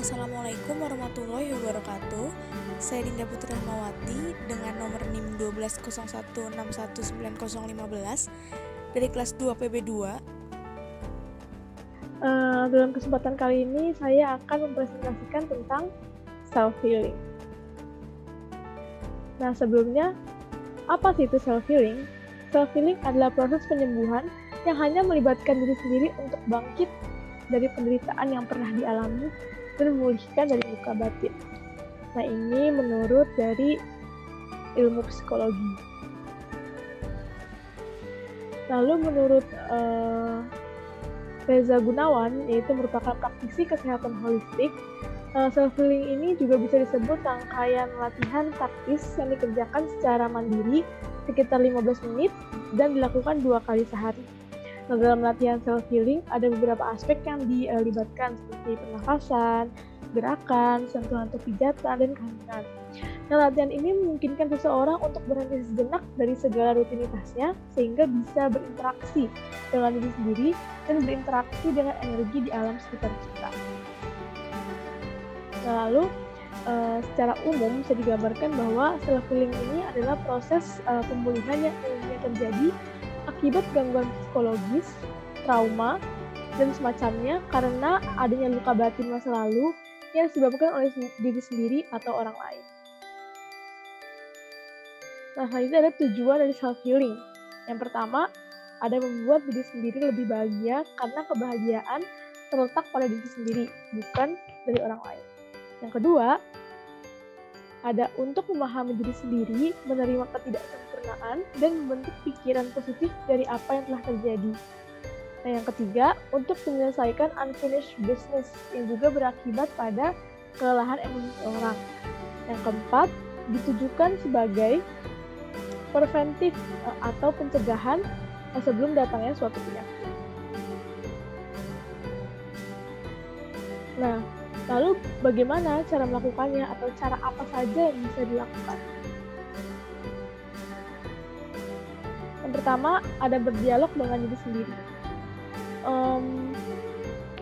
Assalamualaikum warahmatullahi wabarakatuh. Saya Dinda Putri Rahmawati dengan nomor NIM 1201619015 dari kelas 2 PB2. Dalam kesempatan kali ini saya akan mempresentasikan tentang self-healing. Nah, sebelumnya, apa sih itu self-healing? Self-healing adalah proses penyembuhan yang hanya melibatkan diri sendiri untuk bangkit dari penderitaan yang pernah dialami dan memulihkan dari luka batin. Nah, ini menurut dari ilmu psikologi. Lalu menurut Reza Gunawan, yaitu merupakan praktisi kesehatan holistik, self-healing ini juga bisa disebut rangkaian latihan taktis yang dikerjakan secara mandiri sekitar 15 menit dan dilakukan 2 kali sehari. Nah, dalam latihan self-healing ada beberapa aspek yang dilibatkan seperti pernafasan, gerakan, sentuhan atau pijatan, dan keheningan. Nah, latihan ini memungkinkan seseorang untuk berhenti sejenak dari segala rutinitasnya sehingga bisa berinteraksi dengan diri sendiri dan berinteraksi dengan energi di alam sekitar kita. Nah, lalu secara umum bisa digambarkan bahwa self-healing ini adalah proses pemulihan yang umumnya terjadi akibat gangguan psikologis, trauma, dan semacamnya karena adanya luka batin masa lalu yang disebabkan oleh diri sendiri atau orang lain. Nah, selanjutnya ada tujuan dari self-healing. Yang pertama, ada membuat diri sendiri lebih bahagia karena kebahagiaan terletak pada diri sendiri, bukan dari orang lain. Yang kedua, ada untuk memahami diri sendiri, menerima ketidaksempurnaan, dan membentuk pikiran positif dari apa yang telah terjadi. Nah, yang ketiga, untuk menyelesaikan unfinished business yang juga berakibat pada kelelahan emosi seseorang. Yang keempat, ditujukan sebagai preventif atau pencegahan sebelum datangnya suatu penyakit. Nah, lalu bagaimana cara melakukannya atau cara apa saja yang bisa dilakukan? Yang pertama, ada berdialog dengan diri sendiri.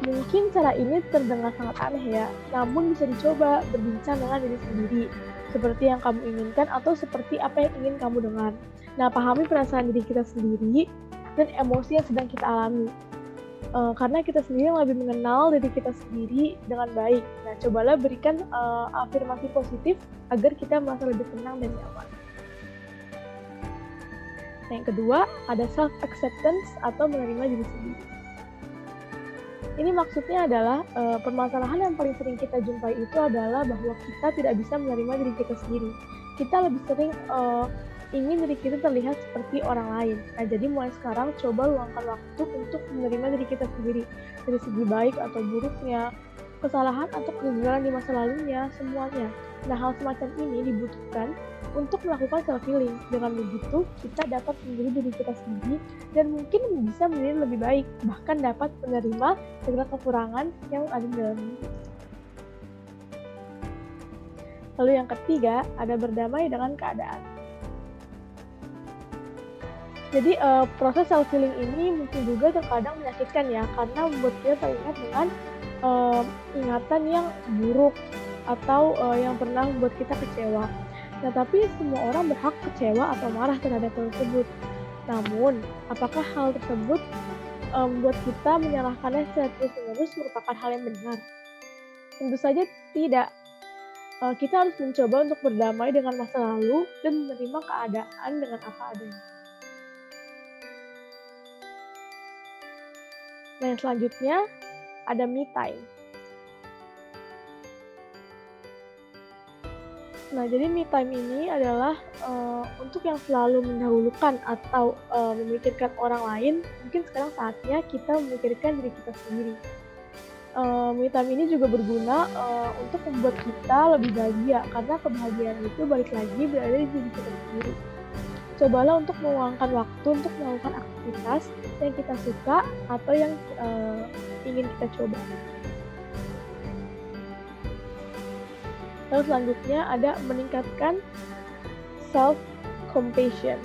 Mungkin cara ini terdengar sangat aneh ya, namun bisa dicoba berbincang dengan diri sendiri, seperti yang kamu inginkan atau seperti apa yang ingin kamu dengar. Nah, pahami perasaan diri kita sendiri dan emosi yang sedang kita alami. Karena kita sendiri yang lebih mengenal diri kita sendiri dengan baik. Nah, cobalah berikan afirmasi positif agar kita merasa lebih tenang dan nyaman. Nah, yang kedua, ada self-acceptance atau menerima diri sendiri. Ini maksudnya adalah permasalahan yang paling sering kita jumpai itu adalah bahwa kita tidak bisa menerima diri kita sendiri. Kita lebih sering ingin diri kita terlihat seperti orang lain. Nah, jadi mulai sekarang coba luangkan waktu untuk menerima diri kita sendiri dari segi baik atau buruknya, kesalahan atau kegagalan di masa lalunya, semuanya. Nah, hal semacam ini dibutuhkan untuk melakukan self-healing. Dengan begitu, kita dapat menjadi diri kita sendiri dan mungkin bisa menjadi lebih baik, bahkan dapat menerima segala kekurangan yang ada di dalam diri. Lalu yang ketiga, ada berdamai dengan keadaan. Jadi proses self-healing ini mungkin juga terkadang menyakitkan ya, karena membuat kita teringat dengan ingatan yang buruk atau yang pernah membuat kita kecewa. Nah, tapi semua orang berhak kecewa atau marah terhadap hal tersebut. Namun, apakah hal tersebut membuat kita menyalahkannya secara terus-menerus merupakan hal yang benar? Tentu saja tidak. Kita harus mencoba untuk berdamai dengan masa lalu dan menerima keadaan dengan apa adanya. Nah, yang selanjutnya ada me time. Nah, jadi me time ini adalah untuk yang selalu mendahulukan atau memikirkan orang lain, mungkin sekarang saatnya kita memikirkan diri kita sendiri. Me time ini juga berguna untuk membuat kita lebih bahagia, karena kebahagiaan itu balik lagi berada di diri kita sendiri. Cobalah untuk meluangkan waktu untuk melakukan aktivitas yang kita suka atau yang ingin kita coba. Lalu selanjutnya ada meningkatkan self-compassion.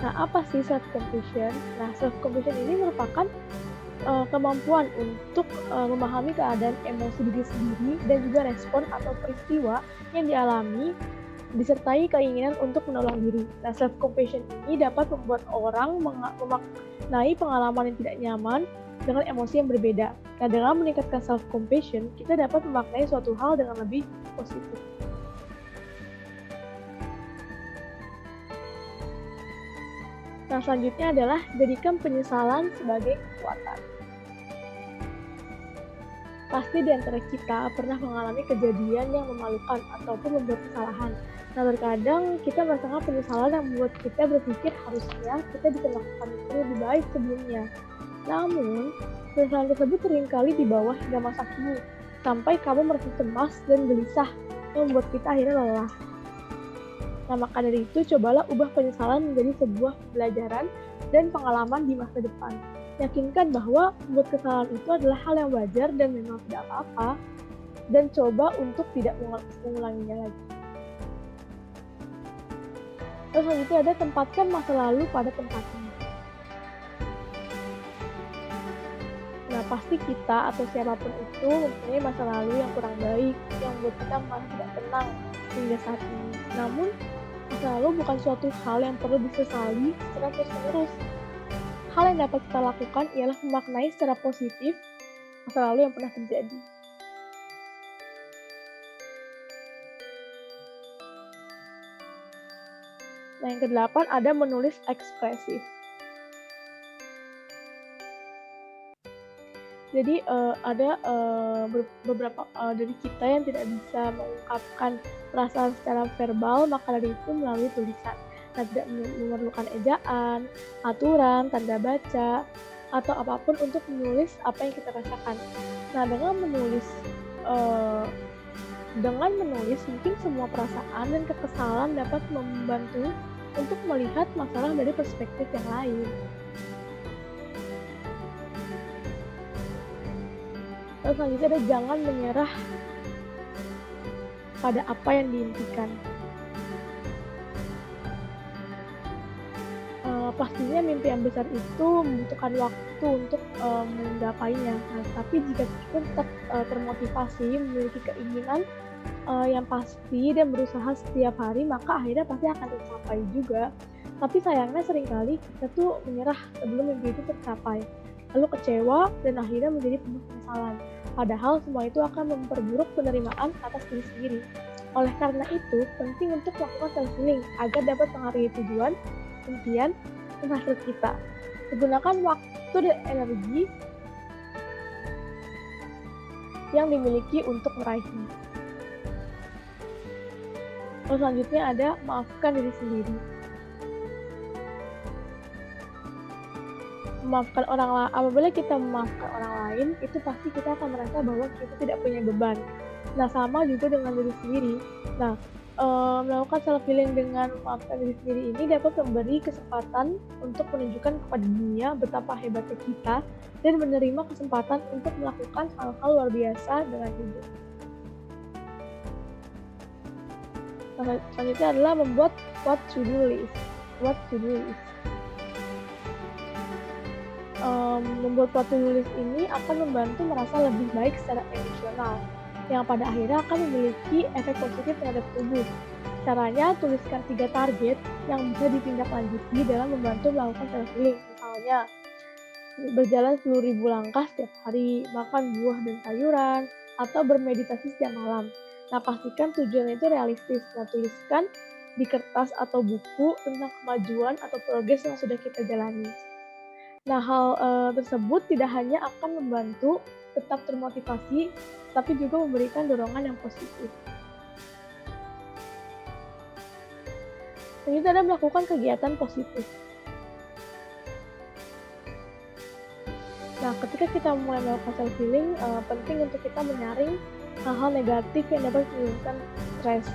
Nah, apa sih self-compassion? Nah, self-compassion ini merupakan kemampuan untuk memahami keadaan emosi diri sendiri dan juga respon atau peristiwa yang dialami disertai keinginan untuk menolong diri. Nah, self-compassion ini dapat membuat orang memaknai pengalaman yang tidak nyaman dengan emosi yang berbeda. Nah, dengan meningkatkan self-compassion, kita dapat memaknai suatu hal dengan lebih positif. Nah, selanjutnya adalah jadikan penyesalan sebagai kekuatan. Pasti di antara kita pernah mengalami kejadian yang memalukan ataupun membuat kesalahan. Nah, terkadang kita merasakan penyesalan yang membuat kita berpikir harusnya kita bisa melakukan itu lebih baik sebelumnya. Namun, penyesalan tersebut seringkali dibawa hingga masa kini, sampai kamu merasa cemas dan gelisah yang membuat kita akhirnya lelah. Nah, maka dari itu, cobalah ubah penyesalan menjadi sebuah pembelajaran dan pengalaman di masa depan. Yakinkan bahwa membuat kesalahan itu adalah hal yang wajar dan memang tidak apa-apa, dan coba untuk tidak mengulanginya lagi. Terus selanjutnya ada tempatkan masa lalu pada tempatnya. Nah, pasti kita atau siapapun itu mempunyai masa lalu yang kurang baik, yang membuat kita merasa tidak tenang hingga saat ini. Namun, masa lalu bukan suatu hal yang perlu disesali secara terus-menerus. Hal yang dapat kita lakukan ialah memaknai secara positif masa lalu yang pernah terjadi. Nah, yang ke-8 ada menulis ekspresif. Jadi ada beberapa dari kita yang tidak bisa mengungkapkan perasaan secara verbal, maka dari itu melalui tulisan. Nah, tidak memerlukan ejaan, aturan, tanda baca, atau apapun untuk menulis apa yang kita rasakan. Nah, dengan menulis mungkin semua perasaan dan kekesalan dapat membantu untuk melihat masalah dari perspektif yang lain. Terus selanjutnya ada jangan menyerah pada apa yang diimpikan. Pastinya mimpi yang besar itu membutuhkan waktu untuk menggapainya. Nah, tapi jika kita tetap termotivasi, memiliki keinginan yang pasti dan berusaha setiap hari, maka akhirnya pasti akan tercapai juga. Tapi sayangnya seringkali kita tuh menyerah sebelum mimpi itu tercapai, lalu kecewa dan akhirnya menjadi penuh penyesalan. Padahal semua itu akan memperburuk penerimaan atas diri sendiri. Oleh karena itu, penting untuk melakukan self-healing agar dapat menghargai tujuan, impian, dan hasil kita. Gunakan waktu dan energi yang dimiliki untuk meraihnya. Terus selanjutnya ada maafkan diri sendiri. Memaafkan orang lain, apabila kita memaafkan orang lain, itu pasti kita akan merasa bahwa kita tidak punya beban. Nah, sama juga dengan diri sendiri. Nah, melakukan self-healing dengan memaafkan diri sendiri ini dapat memberi kesempatan untuk menunjukkan kepada dunia betapa hebatnya kita dan menerima kesempatan untuk melakukan hal-hal luar biasa dengan hidup. Nah, selanjutnya adalah membuat what to do list. Membuat what to do list ini akan membantu merasa lebih baik secara emosional, yang pada akhirnya akan memiliki efek positif terhadap tubuh. Caranya, tuliskan 3 target yang bisa ditindaklanjuti dalam membantu melakukan self-healing. Misalnya, berjalan 10.000 langkah setiap hari, makan buah dan sayuran, atau bermeditasi setiap malam. Nah, pastikan tujuan itu realistis. Nah, tuliskan di kertas atau buku tentang kemajuan atau progres yang sudah kita jalani. Nah, hal tersebut tidak hanya akan membantu tetap termotivasi, tapi juga memberikan dorongan yang positif. Selanjutnya ada melakukan kegiatan positif. Nah, ketika kita mulai melakukan self-healing, penting untuk kita menyaring hal-hal negatif yang dapat menimbulkan stres.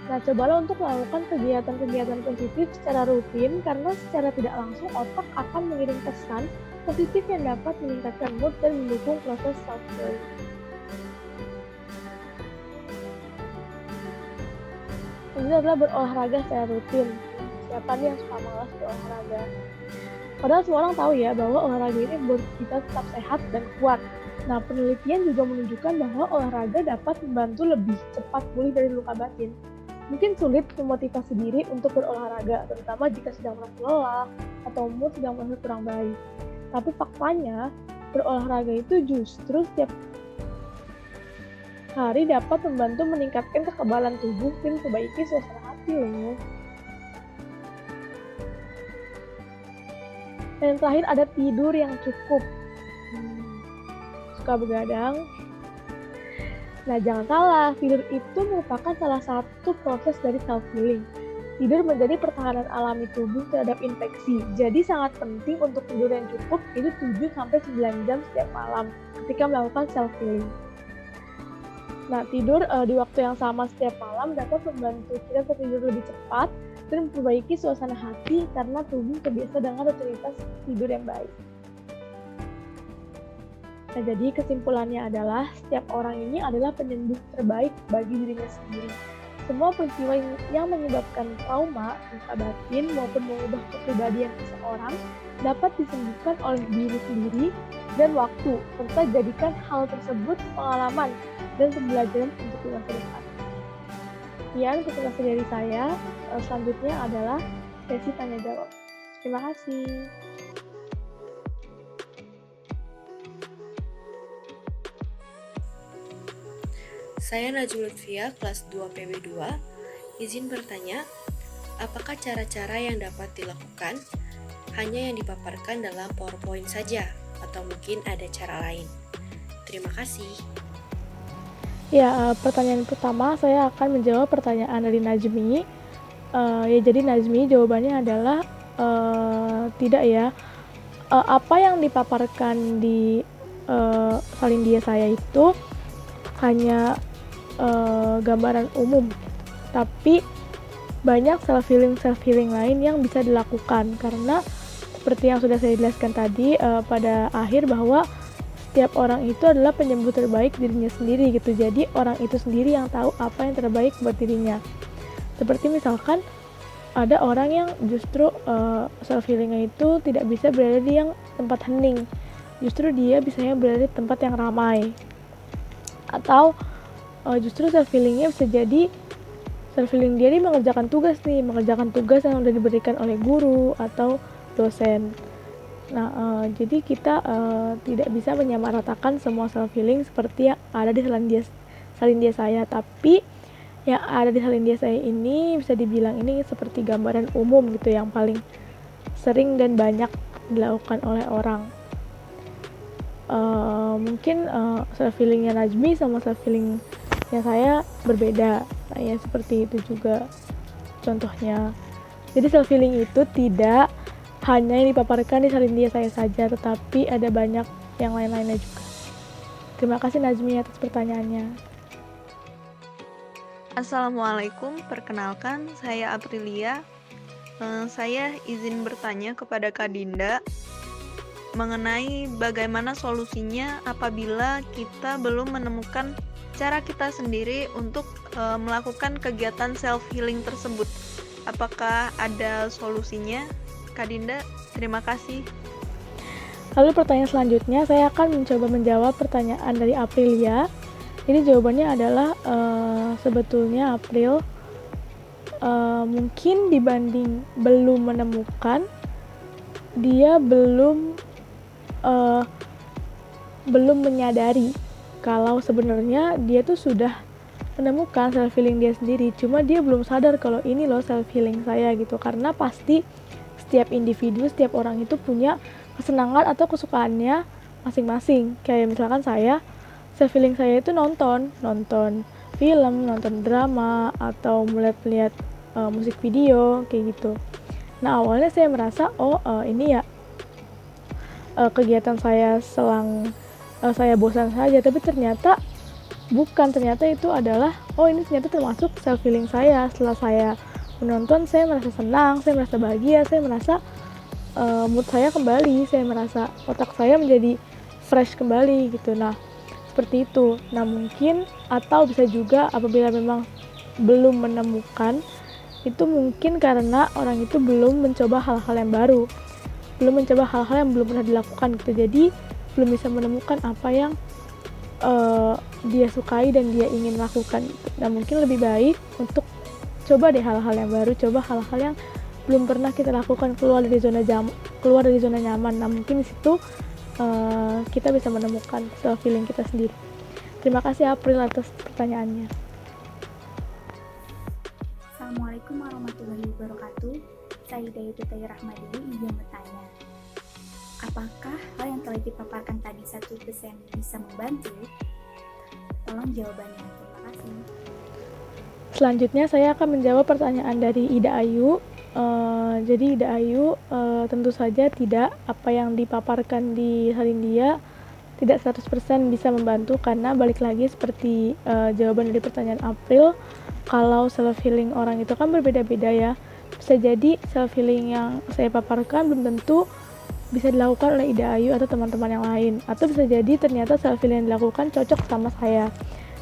Nah, cobalah untuk melakukan kegiatan-kegiatan positif secara rutin, karena secara tidak langsung otak akan mengirim pesan positif yang dapat meningkatkan mood dan mendukung proses self-healing. Selanjutnya adalah berolahraga secara rutin. Siapa nih yang suka malas berolahraga? Padahal semua orang tahu ya bahwa olahraga ini membuat kita tetap sehat dan kuat. Nah, penelitian juga menunjukkan bahwa olahraga dapat membantu lebih cepat pulih dari luka batin. Mungkin sulit memotivasi diri untuk berolahraga, terutama jika sedang merasa lelah atau mood sedang merasa kurang baik. Tapi faktanya, berolahraga itu justru setiap hari dapat membantu meningkatkan kekebalan tubuh dan memperbaiki suasana hati loh. Dan yang terakhir ada tidur yang cukup. Suka begadang. Nah, jangan salah, tidur itu merupakan salah satu proses dari self-healing. Tidur menjadi pertahanan alami tubuh terhadap infeksi. Jadi sangat penting untuk tidur yang cukup, itu 7-9 jam setiap malam ketika melakukan self-healing. Nah, tidur di waktu yang sama setiap malam dapat membantu kita tertidur lebih cepat dan memperbaiki suasana hati karena tubuh terbiasa dengan rutinitas tidur yang baik. Nah, jadi kesimpulannya adalah setiap orang ini adalah penyembuh terbaik bagi dirinya sendiri. Semua peristiwa yang menyebabkan trauma, luka batin, maupun mengubah kepribadian seseorang dapat disembuhkan oleh diri sendiri dan waktu, serta jadikan hal tersebut pengalaman dan pembelajaran untuk di masa depan. Sekian presentasi dari saya. Selanjutnya adalah sesi tanya jawab. Terima kasih. Saya Najwa Lutfia, kelas 2 PB2. Izin bertanya, apakah cara-cara yang dapat dilakukan hanya yang dipaparkan dalam PowerPoint saja, atau mungkin ada cara lain? Terima kasih. Ya, pertanyaan pertama saya akan menjawab pertanyaan dari Najmi. Jadi Najmi jawabannya adalah tidak ya. Apa yang dipaparkan di salin dia saya itu hanya gambaran umum, tapi banyak self-healing lain yang bisa dilakukan, karena seperti yang sudah saya jelaskan tadi pada akhir bahwa setiap orang itu adalah penyembuh terbaik dirinya sendiri gitu. Jadi orang itu sendiri yang tahu apa yang terbaik buat dirinya. Seperti misalkan ada orang yang justru self-healingnya itu tidak bisa berada di yang tempat hening, justru dia bisanya berada di tempat yang ramai. Atau justru self-healingnya bisa jadi self-healing dia mengerjakan tugas yang sudah diberikan oleh guru atau dosen. Nah, jadi kita tidak bisa menyamaratakan semua self-healing seperti yang ada di salin dia saya, tapi yang ada di salin dia saya ini bisa dibilang ini seperti gambaran umum gitu, yang paling sering dan banyak dilakukan oleh orang. Mungkin self-healingnya Najmi sama self-healingnya saya berbeda. Nah, ya seperti itu juga contohnya. Jadi self-healing itu tidak hanya yang dipaparkan di salin dia saya saja, tetapi ada banyak yang lain-lainnya juga. Terima kasih Najmi atas pertanyaannya. Assalamualaikum, perkenalkan saya Aprilia. Saya izin bertanya kepada Kak Dinda mengenai bagaimana solusinya apabila kita belum menemukan cara kita sendiri untuk melakukan kegiatan self-healing tersebut. Apakah ada solusinya? Kak Dinda, terima kasih. Lalu pertanyaan selanjutnya, saya akan mencoba menjawab pertanyaan dari Aprilia. Jadi jawabannya adalah sebetulnya April mungkin dibanding belum menemukan, dia belum menyadari kalau sebenarnya dia tuh sudah menemukan self-healing dia sendiri. Cuma dia belum sadar kalau ini loh self-healing saya gitu, karena pasti setiap individu, setiap orang itu punya kesenangan atau kesukaannya masing-masing. Kayak misalkan saya, self-healing saya itu nonton film, nonton drama, atau melihat musik video, kayak gitu. Nah, awalnya saya merasa, ini ya kegiatan saya selang saya bosan saja, tapi ternyata bukan, ternyata itu adalah, ini ternyata termasuk self-healing saya. Setelah saya menonton, saya merasa senang, saya merasa bahagia, saya merasa mood saya kembali, saya merasa otak saya menjadi fresh kembali gitu. Nah, seperti itu. Nah, mungkin atau bisa juga apabila memang belum menemukan, itu mungkin karena orang itu belum mencoba hal-hal yang baru. belum mencoba hal-hal yang belum pernah dilakukan gitu. Jadi belum bisa menemukan apa yang dia sukai dan dia ingin lakukan gitu. Nah, mungkin lebih baik untuk coba deh hal-hal yang baru, coba hal-hal yang belum pernah kita lakukan, keluar dari zona nyaman. Nah, mungkin di situ kita bisa menemukan self healing kita sendiri. Terima kasih April atas pertanyaannya. Assalamualaikum warahmatullahi wabarakatuh. Saya Hidayatullah Rahmadini izin bertanya. Apakah hal yang telah dipaparkan tadi 1% bisa membantu? Tolong jawabannya. Terima kasih. Selanjutnya saya akan menjawab pertanyaan dari Ida Ayu. Jadi Ida Ayu tentu saja tidak, apa yang dipaparkan di salin dia tidak 100% bisa membantu, karena balik lagi seperti jawaban dari pertanyaan April, kalau self healing orang itu kan berbeda-beda ya. Bisa jadi self healing yang saya paparkan belum tentu bisa dilakukan oleh Ida Ayu atau teman-teman yang lain, atau bisa jadi ternyata self healing yang dilakukan cocok sama saya.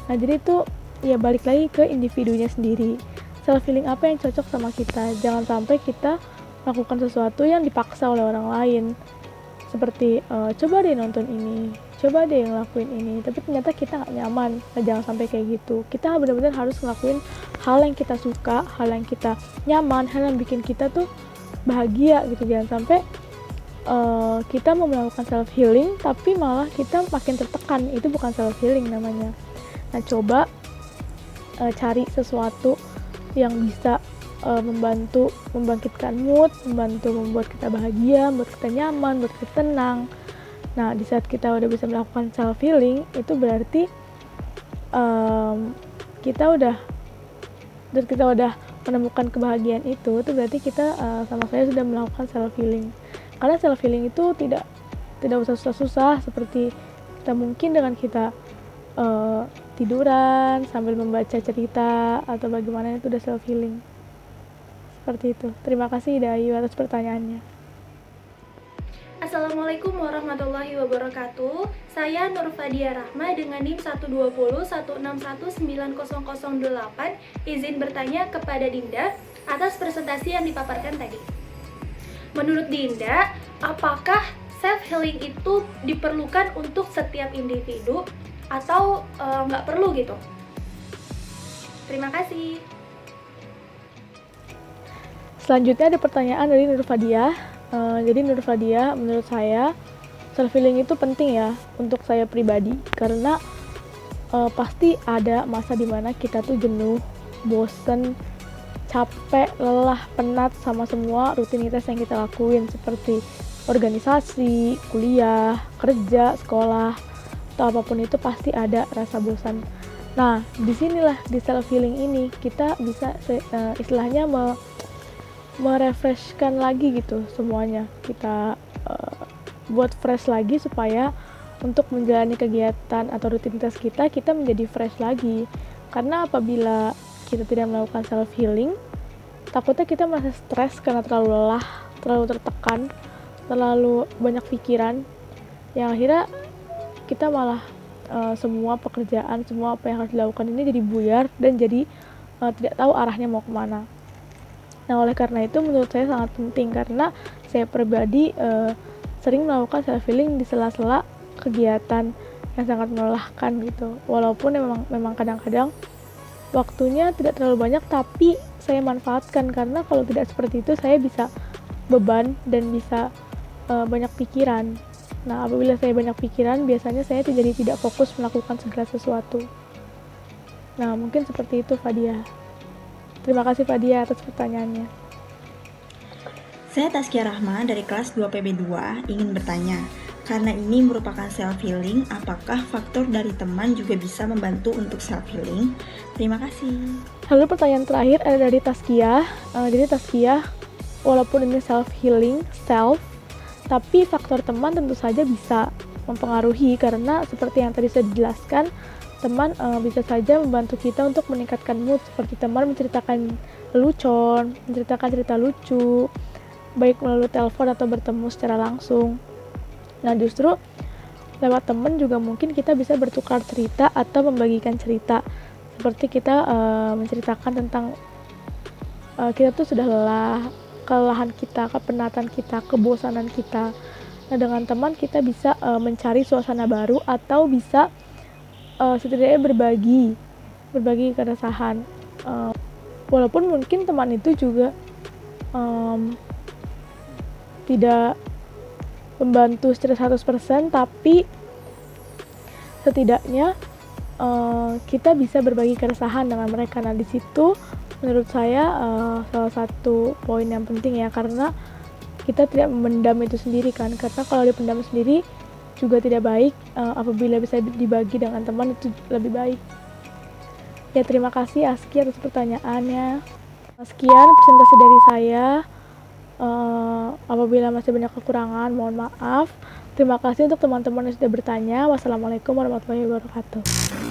Nah, jadi itu ya balik lagi ke individunya sendiri, self healing apa yang cocok sama kita. Jangan sampai kita melakukan sesuatu yang dipaksa oleh orang lain, seperti coba deh nonton ini, coba deh ngelakuin ini, tapi ternyata kita nggak nyaman. Nah, jangan sampai kayak gitu. Kita benar-benar harus ngelakuin hal yang kita suka, hal yang kita nyaman, hal yang bikin kita tuh bahagia gitu. Jangan sampai kita mau melakukan self healing tapi malah kita makin tertekan. Itu bukan self healing namanya. Nah, coba cari sesuatu yang bisa membantu membangkitkan mood, membantu membuat kita bahagia, membuat kita nyaman, membuat kita tenang. Nah, di saat kita udah bisa melakukan self healing, itu berarti kita udah menemukan kebahagiaan itu berarti kita sama saya sudah melakukan self healing. Karena self healing itu tidak usah susah-susah, seperti kita mungkin dengan kita tiduran sambil membaca cerita atau bagaimana, itu udah self healing. Seperti itu. Terima kasih Ida Ayu atas pertanyaannya. Assalamualaikum warahmatullahi wabarakatuh. Saya Nur Fadia Rahma dengan NIM 12016190008 izin bertanya kepada Dinda atas presentasi yang dipaparkan tadi. Menurut Dinda, apakah self healing itu diperlukan untuk setiap individu atau nggak perlu gitu? Terima kasih. Selanjutnya ada pertanyaan dari Nur Fadia. Jadi Nur Fadia, menurut saya self healing itu penting ya untuk saya pribadi, karena pasti ada masa dimana kita tuh jenuh, bosen, capek, lelah, penat sama semua rutinitas yang kita lakuin, seperti organisasi, kuliah, kerja, sekolah, atau apapun itu pasti ada rasa bosan. Nah, disinilah di self healing ini kita bisa istilahnya merefreshkan lagi gitu semuanya. Kita buat fresh lagi supaya untuk menjalani kegiatan atau rutinitas kita menjadi fresh lagi. Karena apabila kita tidak melakukan self healing, takutnya kita merasa stres karena terlalu lelah, terlalu tertekan, terlalu banyak pikiran, yang akhirnya kita malah semua pekerjaan, semua apa yang harus dilakukan ini jadi buyar dan jadi tidak tahu arahnya mau kemana. Nah, oleh karena itu menurut saya sangat penting, karena saya pribadi sering melakukan self healing di sela-sela kegiatan yang sangat melelahkan gitu. Walaupun memang kadang-kadang waktunya tidak terlalu banyak, tapi saya manfaatkan, karena kalau tidak seperti itu saya bisa beban dan bisa banyak pikiran. Nah, apabila saya banyak pikiran, biasanya saya jadi tidak fokus melakukan segala sesuatu. Nah, mungkin seperti itu Fadia. Terima kasih Fadia atas pertanyaannya. Saya Taskia Rahma dari kelas 2 PB2 ingin bertanya, karena ini merupakan self healing, apakah faktor dari teman juga bisa membantu untuk self healing? Terima kasih. Lalu pertanyaan terakhir ada dari Taskia. Jadi Taskia, walaupun ini self healing, tapi faktor teman tentu saja bisa mempengaruhi, karena seperti yang tadi sudah dijelaskan, teman bisa saja membantu kita untuk meningkatkan mood, seperti teman menceritakan lelucon, menceritakan cerita lucu, baik melalui telepon atau bertemu secara langsung. Nah, justru lewat teman juga mungkin kita bisa bertukar cerita atau membagikan cerita, seperti kita menceritakan tentang kita tuh sudah lelah, kelelahan kita, kepenatan kita, kebosanan kita. Nah, dengan teman kita bisa mencari suasana baru atau bisa setidaknya berbagi keresahan. Walaupun mungkin teman itu juga tidak membantu secara 100%, tapi setidaknya kita bisa berbagi keresahan dengan mereka. Nah, di situ menurut saya salah satu poin yang penting ya, karena kita tidak memendam itu sendiri kan, karena kalau dipendam sendiri juga tidak baik. Apabila bisa dibagi dengan teman itu lebih baik. Ya, terima kasih Aski atas pertanyaannya. Sekian presentasi dari saya. Apabila masih banyak kekurangan, mohon maaf. Terima kasih untuk teman-teman yang sudah bertanya. Wassalamualaikum warahmatullahi wabarakatuh.